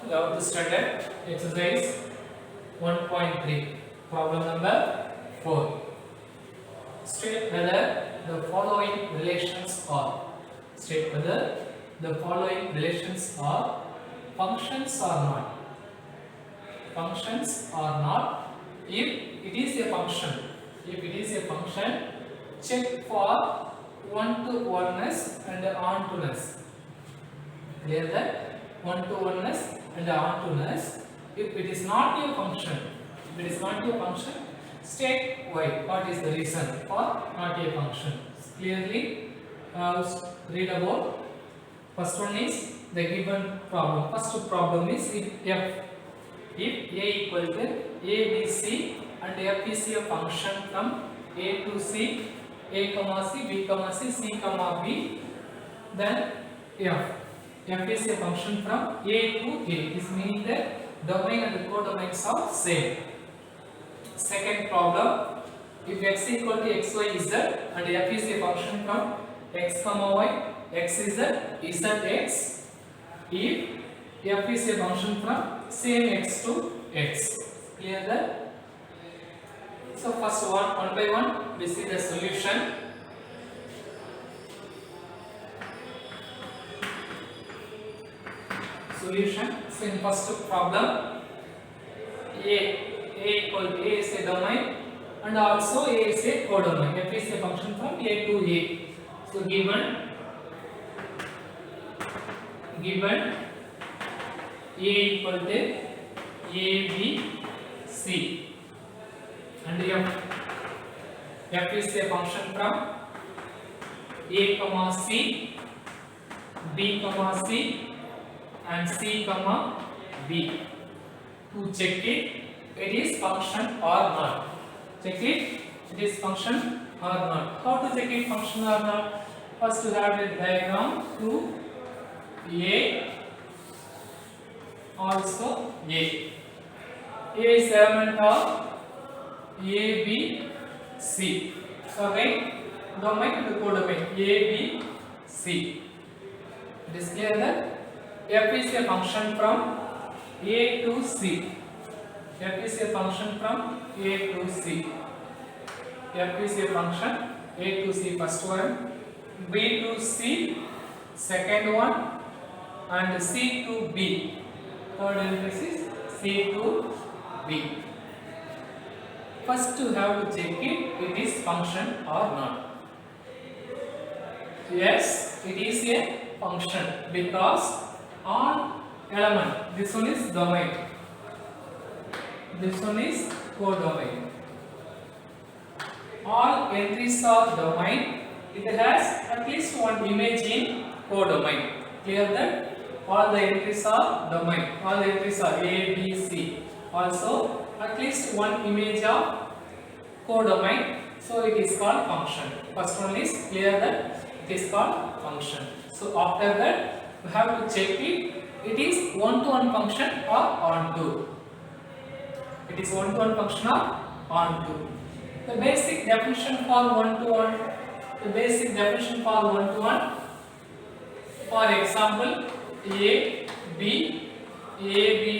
11th standard exercise 1.3 problem number 4. State whether the following relations are functions or not. Functions or not. If it is a function, check for one-to-oneness and on-to-ness. Clear that? One-to-oneness and on-to-ness. If it is not a function, state why. What is the reason for not a function? Clearly read about. First one is the given problem. First problem is if a equal to a, b, c and f is a function from a to c, a comma c, b comma c, c comma b, then f is a function from a to a. This means that domain and codomains are same. Second problem, if x equal to x, y, z and f is a function from x comma y, x, z, x, if f is a function from same x to x. Clear that? So first one by one we see the solution. So in first problem, a equal to a is a domain and also a is a codomain. F is a function from a to a. So given a equal to a, b, c and f is a function from a comma c, b comma c and c comma b. To check it is function or not. Check it is function or not. How to check it function or not? First we have a diagram to a, also a. A is element of a, b, c. Okay, domain and codomain a, b, c. It is clear that f is a function from a to c. F is a function from a to c. F is a function a to c first one, b to c second one, and c to b. Third element is c to b. First you have to check it is function or not. Yes, it is a function because all element, this one is domain, this one is codomain. All entries are domain. It has at least one image in codomain. Clear that? All the entries are domain. All the entries are A, B, C. Also, at least one image of codomain. So it is called function. First one is clear that it is called function. So after that, you have to check it. It is one-to-one function or onto. It is one-to-one function or onto. The basic definition for one-to-one. For example, A, B,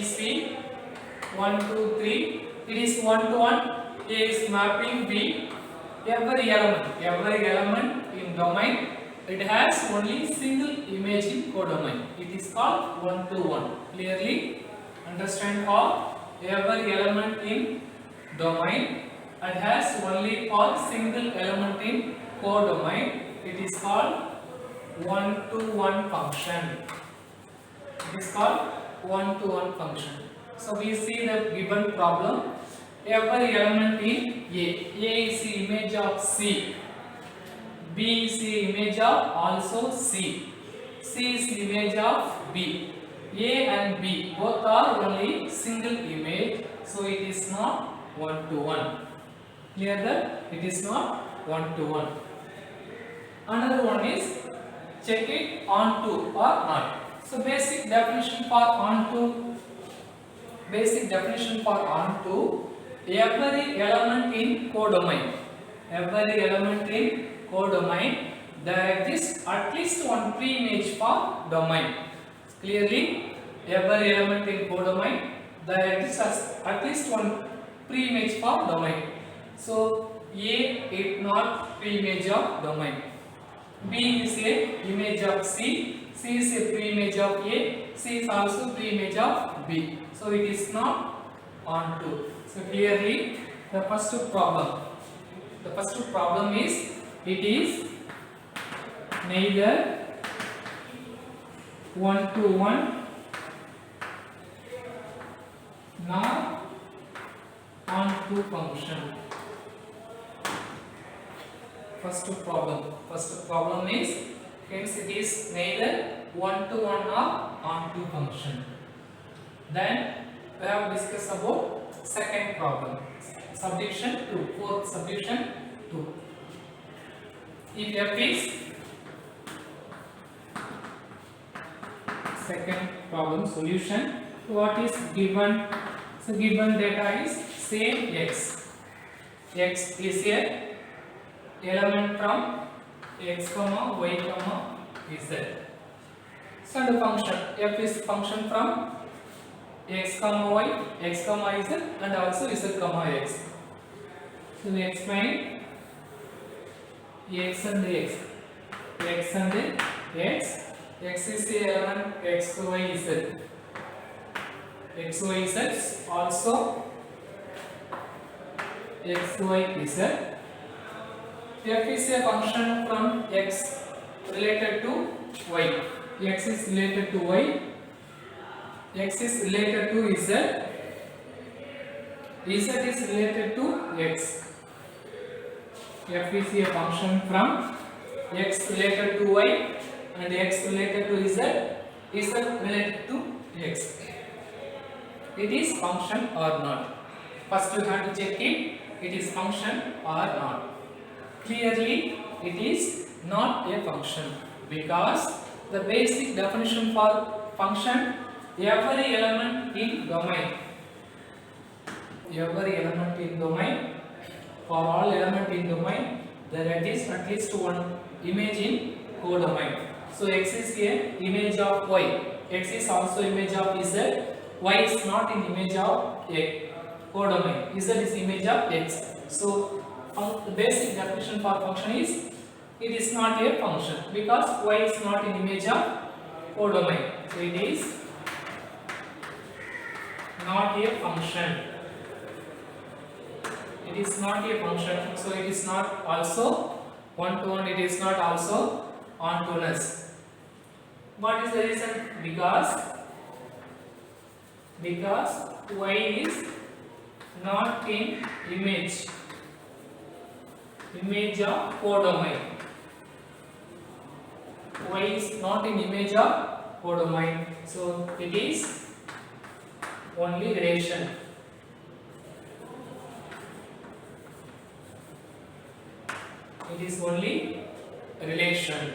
C, 1, 2, 3. It is one-to-one. A is mapping B. Every element in domain, it has only single image in codomain. It is called one-to-one. Clearly understand how every element in domain and has only one single element in codomain. It is called one-to-one function. It is called one-to-one function. So we see the given problem. Every element in A is the image of C, B is the image of also C, C is the image of B. A and B both are only single image, so it is not one-to-one. Clear that? It is not one-to-one. Another one is check it onto or not. So basic definition for onto, every element in codomain, there exists at least one pre-image for domain. Clearly every element in codomain, there exists at least one pre-image for domain. So A is not pre-image of domain. B is a image of C. C is a pre-image of A. C is also pre-image of B. So it is not onto. So clearly the first problem. The first problem is it is neither one to one nor onto function. First problem is hence it is neither one to one or onto function. Then we have discussed about second problem, subdivision 2, fourth subdivision 2. If f is second problem solution, what is given? So given data is same x. X is a element from x comma y comma z. So the function f is function from x comma y, x comma z, and also z comma x. So we explain x and x, x and x. X is the element x, y, z. X, y, z also x, y, z. F is a function from x related to y. X is related to y. X is related to z. Z is related to x. F is a function from x related to y and x related to z. Z related to x. It is function or not. First you have to check it is function or not. Clearly it is not a function because the basic definition for function, every element in domain, for all element in domain there is at least one image in codomain. So x is a image of y, x is also image of z, y is not in image of a codomain, z is image of x. So the basic definition for function is it is not a function because y is not in image of codomain. So it is not a function. It is not a function. So it is not also one to one. It is not also onto-ness. What is the reason? Because y is not in image of codomain. Y is not in image of codomain. So it is only relation. It is only relation.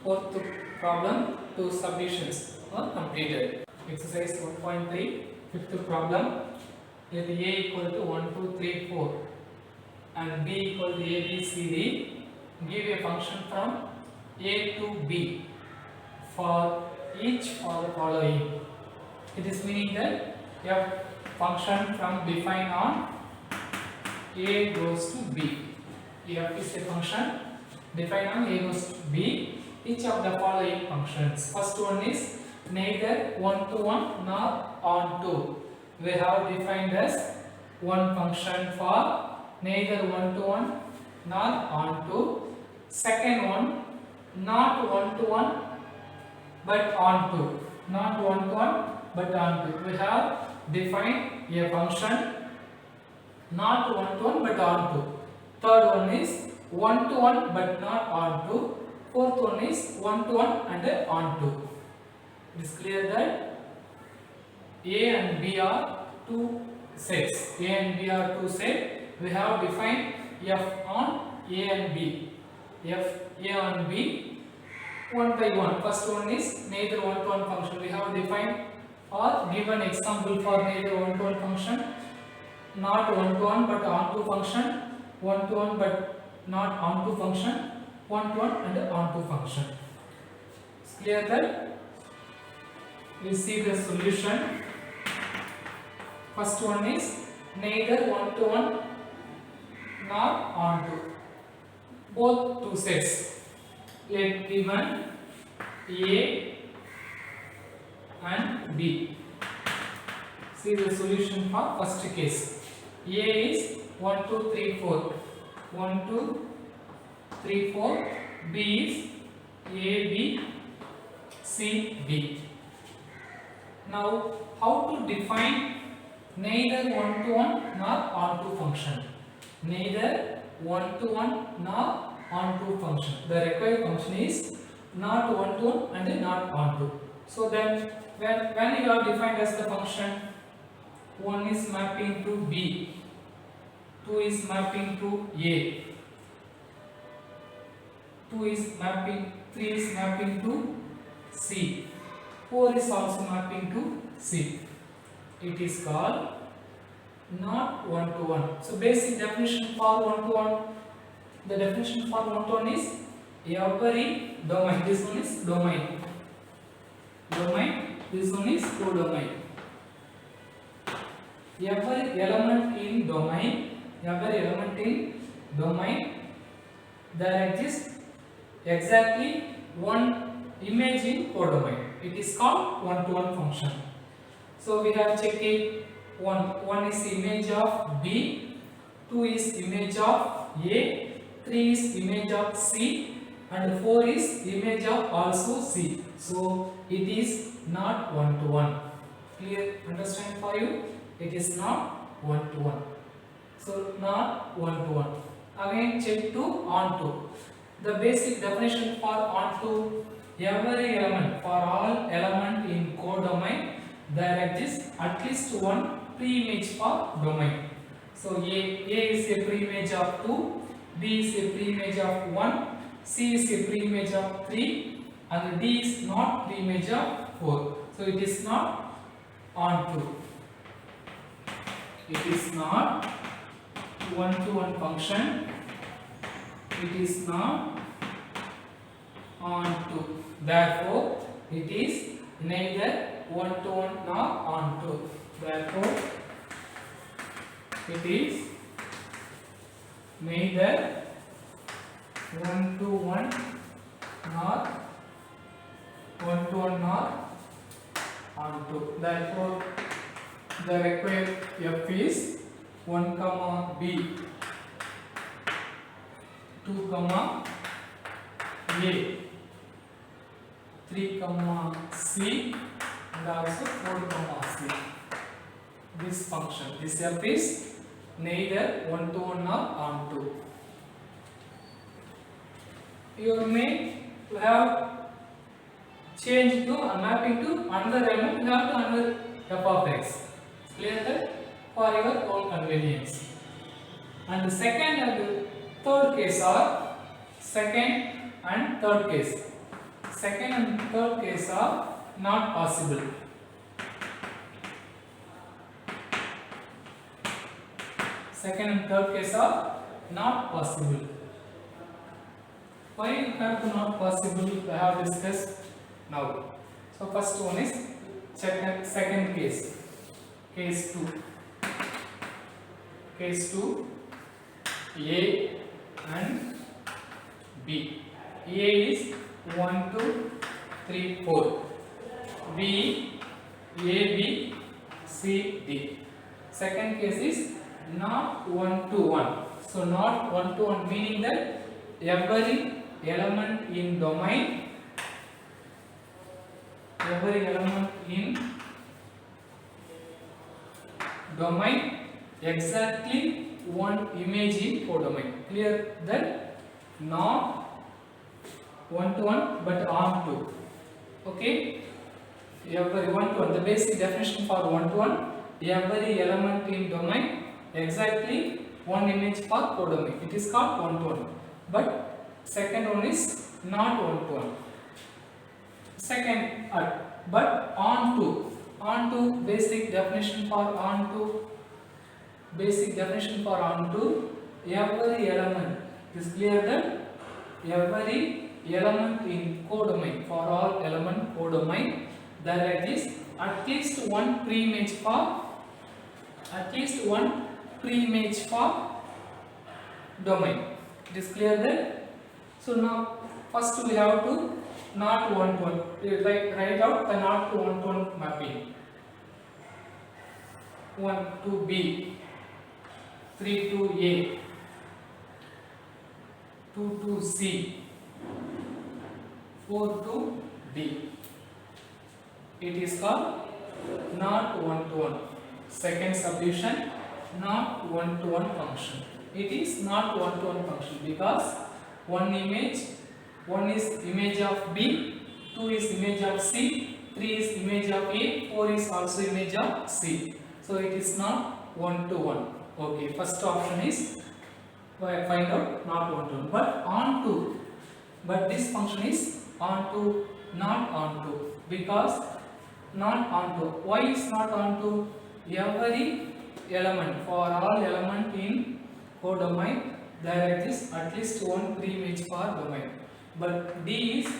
Fourth problem, two subdivisions are completed. Exercise 1.3, fifth problem. Let A equal to 1, 2, 3, 4 and B equal to A, B, C, D. Give a function from A to B for each of the following. It is meaning that f function from defined on A goes to B. F is a function defined on A goes to B. Each of the following functions. First one is neither one to one nor onto. We have defined as one function for neither one to one nor onto. Second one, not one to one but onto. Not one to one but onto. We have defined a function not one to one but onto. Third one is one to one but not onto. Fourth one is one to one and onto. It is clear that A and B are two sets. A and B are two sets. We have defined f on A and B. F A on B one by one. First one is neither one to one function. We have defined or given example for neither one to one function, not one to one but onto function, one to one but not onto function, one to one and onto function. It's clear that We see the solution. First one is neither one to one nor onto. Both two sets. Let given A and B. See the solution for first case. A is 1, 2, 3, 4. 1, 2, 3, 4. B is A, B, C, D. Now, how to define neither one to one nor onto function? Neither one to one nor onto function. The required function is not one to one and not onto. So then, when you are defined as the function, 1 is mapping to B, 2 is mapping to A, 2 is mapping, 3 is mapping to C, 4 is also mapping to C. It is called not one to one. So basic definition for one to one. The definition for one to one is every domain. This one is domain. Domain. This one is codomain. Every element in domain. Every element in domain. There exists exactly one image in codomain. It is called one-to-one function. So we have checked it. One is image of B, 2 is image of A, 3 is image of C, and 4 is image of also C. So it is not one-to-one. Clear? Understand for you? It is not one-to-one. So not one-to-one. Again check to onto. The basic definition for onto: every element, for all element in codomain, there exists at least one preimage for domain. So A is a preimage of 2, B is a preimage of 1, C is a preimage of 3, and D is not preimage of 4. So it is not onto. It is not one-to-one function. It is not onto. Therefore, it is neither one-to-one nor onto. Therefore, it is neither one-to-one nor one-to-one nor onto. Therefore, the required F is 1, B, 2, A, 3, C, and also 4, C. This function, this F is neither one-to-one nor onto. You may have changed to mapping to another element, you have to another F of x. Clear that? For your own convenience. And the second and third case are second and third case. Second and third case are not possible. Second and third case are not possible. Why you have to not possible? We have discussed now. So first one is second case. Case 2. Case 2, A and B. A is 1, 2, 3, 4. B, A, B, C, D. Second case is not one-to-one. So not one-to-one meaning that every element in domain, exactly one image in codomain. Clear that? Not one-to-one but onto. Okay? Every one-to-one. The basic definition for one-to-one: every element in domain exactly one image for codomain. It is called one-to-one. But second one is not one-to-one. Second, but onto. Onto, basic definition for onto. Basic definition for onto: every element. Is clear that every element in codomain, for all element codomain, there exists at least one pre-image for domain. It is clear that. So now first we have to not one-to-one. Write out the not to one-to-one mapping. 1 to B, 3 to A, 2 to C, 4 to D. It is called not one-to-one. Second subdivision, not one-to-one function. It is not one-to-one function because one is image of B, 2 is image of C, 3 is image of A, 4 is also image of C. So it is not one-to-one. Okay, first option is find out not one-to-one, but this function is onto, not onto, because not onto. Why is not onto? Every element, for all element in codomain, there exists at least one pre-image for domain, but D is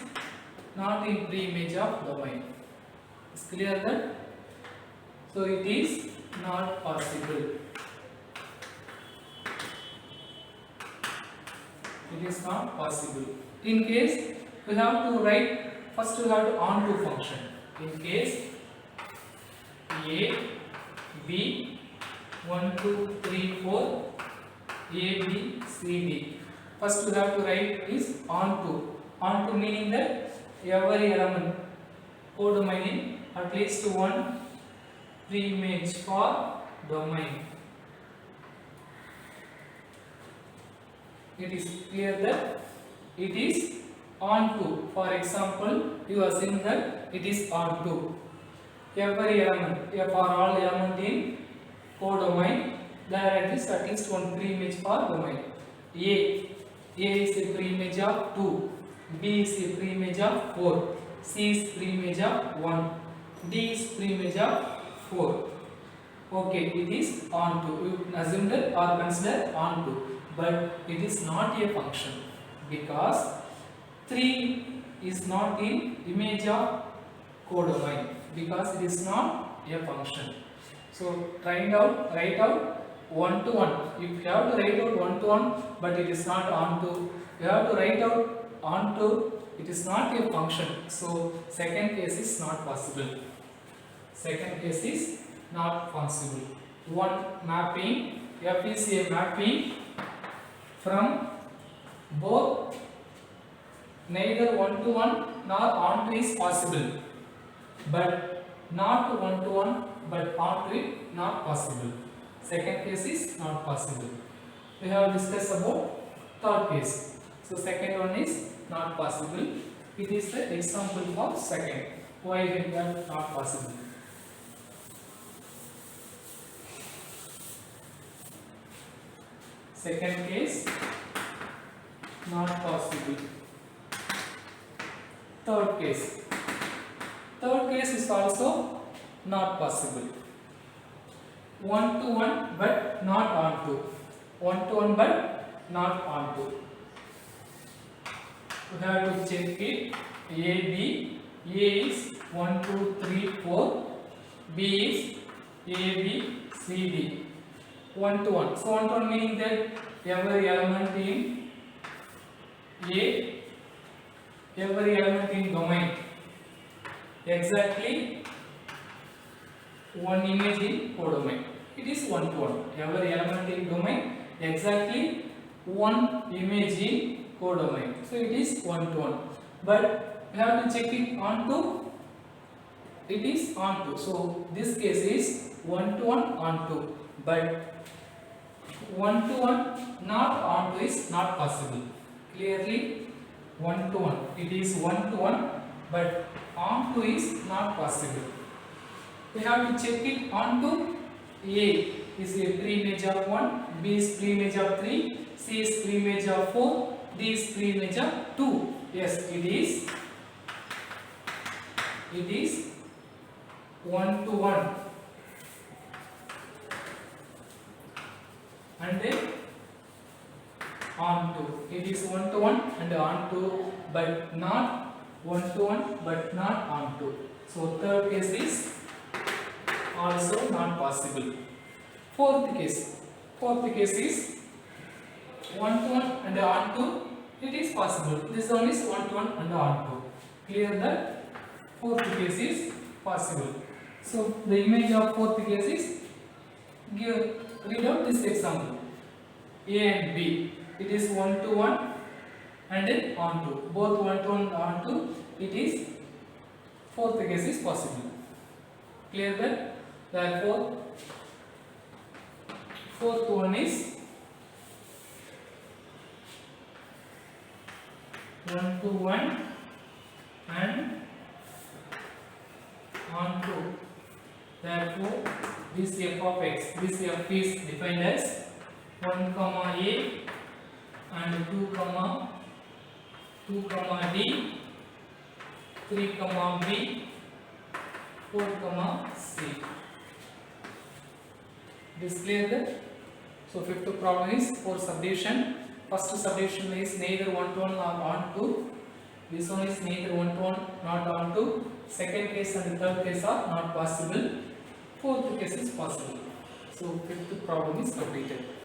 not in pre-image of domain. Is clear that? So it is not possible. It is not possible. In case we have to write, first we have to onto function. In case A, B, 1, 2, 3, 4, A, B, C, D. First we have to write is onto. Onto meaning that every element codomain in at least one pre-image for domain. It is clear that it is onto. For example, you assume that it is onto. Every element, for all element in codomain, there exists at least one pre-image for domain. A is a pre-image of 2, B is a pre-image of 4, C is pre-image of 1, D is pre-image of 4. Okay, it is onto. You assume that or consider onto, but it is not a function because 3 is not in image of codomain because it is not a function. So write out one-to-one. If you have to write out one-to-one, but it is not onto, you have to write out onto, it is not a function. So second case is not possible. Second case is not possible. One mapping, F is a mapping from both, neither one-to-one nor onto is possible, but not one-to-one but onto it not possible. Second case is not possible. We have discussed about third case. So second one is not possible. It is the example for second. Why is that not possible? Second case not possible. Third case. Third case is also not possible. One-to-one but not onto. One-to-one but not onto. We have to check it. A, B. A is 1, 2, 3, 4. B is A, B, C, D. One-to-one. So one-to-one meaning that every element in A, every element in domain, exactly one image in codomain. It is one-to-one. Every element in domain, exactly one image in codomain. So it is one-to-one. But we have to check it onto. It is onto. So this case is one-to-one onto. But one-to-one not onto is not possible. Clearly, one-to-one. It is one-to-one, but onto is not possible. We have to check it onto. A is a pre-image of 1, B is pre-image of 3, C is pre-image of 4, D is pre-image of 2. Yes, it is one-to-one. And then onto. It is one-to-one and onto, but not one-to-one, but not onto. So third case is also not possible. Fourth case is one to one and on to, it is possible. This one is one to one and on to. Clear that fourth case is possible. So the image of fourth case is, read out this example. A and B, it is one to one and then on to, both one to one and on to, it is fourth case is possible. Clear that? Therefore fourth one is one to one and on to. Therefore this f of x, this f is defined as 1 comma a and 2 comma d, 3 comma b, 4 comma c. This clear that? So fifth problem is for subdivision. First subdivision is neither one to one nor on to. This one is neither one to one not on to. Second case and the third case are not possible. Fourth case is possible. So fifth problem is completed.